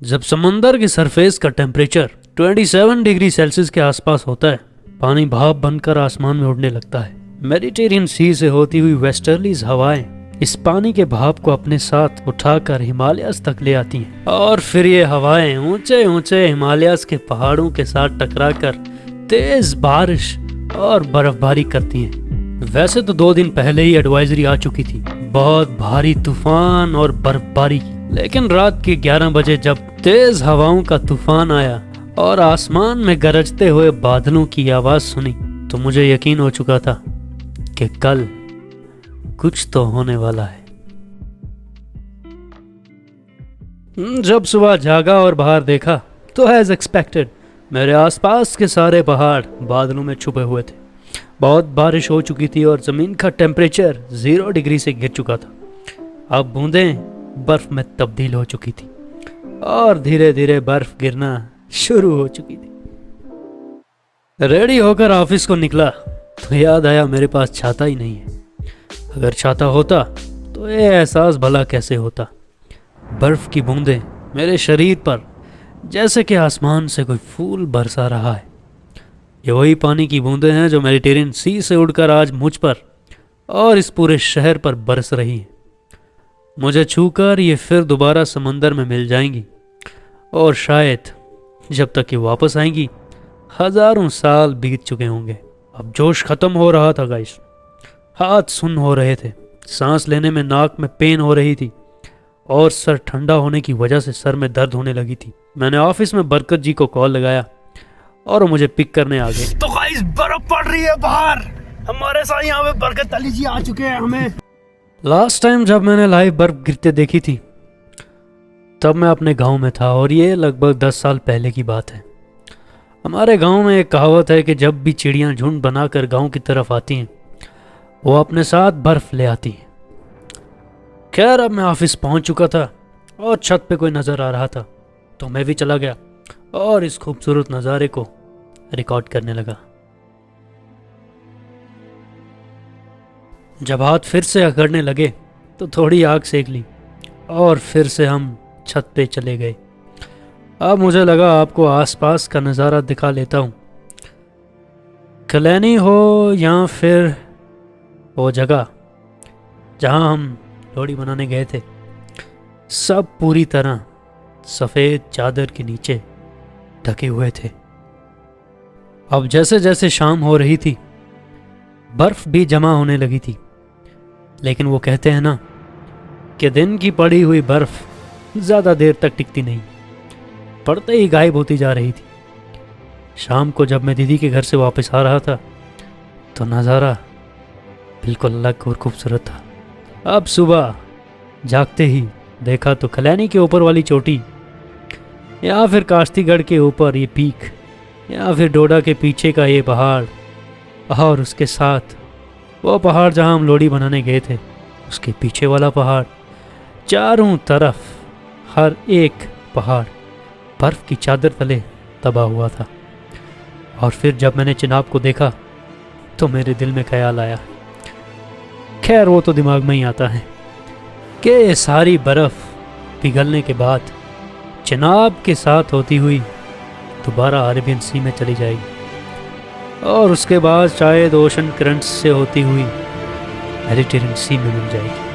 जब समंदर की सरफेस का टेम्परेचर 27 डिग्री सेल्सियस के आसपास होता है, पानी भाप बनकर आसमान में उड़ने लगता है। मेडिटेरियन सी से होती हुई वेस्टर्लीज हवाएं इस पानी के भाप को अपने साथ उठाकर हिमालयस तक ले आती हैं और फिर ये हवाएं ऊंचे ऊंचे हिमालयस के पहाड़ों के साथ टकराकर तेज बारिश और बर्फबारी करती हैं। वैसे तो 2 दिन पहले ही एडवाइजरी आ चुकी थी, बहुत भारी तूफान और बर्फबारी की, लेकिन रात के 11 बजे जब तेज हवाओं का तूफान आया और आसमान में गरजते हुए बादलों की आवाज सुनी तो मुझे यकीन हो चुका था कि कल कुछ तो होने वाला है। जब सुबह जागा और बाहर देखा तो एज एक्सपेक्टेड मेरे आसपास के सारे पहाड़ बादलों में छुपे हुए थे। बहुत बारिश हो चुकी थी और जमीन का टेम्परेचर 0 डिग्री से गिर चुका था। अब बूंदें बर्फ में तब्दील हो चुकी थी और धीरे धीरे बर्फ गिरना शुरू हो चुकी थी। रेडी होकर ऑफिस को निकला तो याद आया मेरे पास छाता ही नहीं है। अगर छाता होता तो ये एहसास भला कैसे होता। बर्फ की बूंदें मेरे शरीर पर जैसे कि आसमान से कोई फूल बरसा रहा है। ये वही पानी की बूंदें हैं जो मेडिटेरियन सी से उड़कर आज मुझ पर और इस पूरे शहर पर बरस रही हैं। मुझे छूकर ये फिर दोबारा समंदर में मिल जाएंगी और शायद जब तक ये वापस आएंगी हजारों साल बीत चुके होंगे। अब जोश खत्म हो रहा था गाइस, हाथ सुन्न हो रहे थे, सांस लेने में नाक में पेन हो रही थी और सर ठंडा होने की वजह से सर में दर्द होने लगी थी। मैंने ऑफिस में बरकत जी को कॉल लगाया और वो मुझे पिक करने आ गए। तो गाइस बर्फ पड़ रही है बाहर, हमारे साथ यहाँ पे बरकत अली जी आ चुके हैं। हमें लास्ट टाइम जब मैंने लाइव बर्फ गिरते देखी थी तब मैं अपने गांव में था और ये लगभग 10 साल पहले की बात है। हमारे गांव में एक कहावत है कि जब भी चिड़ियां झुंड बनाकर गांव की तरफ आती हैं वो अपने साथ बर्फ ले आती हैं। खैर अब मैं ऑफिस पहुंच चुका था और छत पे कोई नज़र आ रहा था तो मैं भी चला गया और इस खूबसूरत नज़ारे को रिकॉर्ड करने लगा। जब हाथ फिर से अकड़ने लगे तो थोड़ी आग सेक ली और फिर से हम छत पे चले गए। अब मुझे लगा आपको आसपास का नज़ारा दिखा लेता हूँ। कलैनी हो या फिर वो जगह जहाँ हम लोहड़ी मनाने गए थे, सब पूरी तरह सफ़ेद चादर के नीचे ढके हुए थे। अब जैसे जैसे शाम हो रही थी बर्फ़ भी जमा होने लगी थी, लेकिन वो कहते हैं ना कि दिन की पड़ी हुई बर्फ़ ज़्यादा देर तक टिकती नहीं, पड़ते ही गायब होती जा रही थी। शाम को जब मैं दीदी के घर से वापस आ रहा था तो नज़ारा बिल्कुल अलग और खूबसूरत था। अब सुबह जागते ही देखा तो खलैनी के ऊपर वाली चोटी या फिर काश्तीगढ़ के ऊपर ये पीक या फिर डोडा के पीछे का ये पहाड़ और उसके साथ वो पहाड़ जहाँ हम लोहड़ी बनाने गए थे उसके पीछे वाला पहाड़, चारों तरफ हर एक पहाड़ बर्फ़ की चादर तले दबा हुआ था। और फिर जब मैंने चिनाब को देखा तो मेरे दिल में ख्याल आया, खैर वो तो दिमाग में ही आता है कि ये सारी बर्फ़ पिघलने के बाद चिनाब के साथ होती हुई दोबारा अरेबियन सी में चली जाएगी और उसके बाद शायद ओशन करंट्स से होती हुई मेडिटेरियन सी में मिल जाएगी।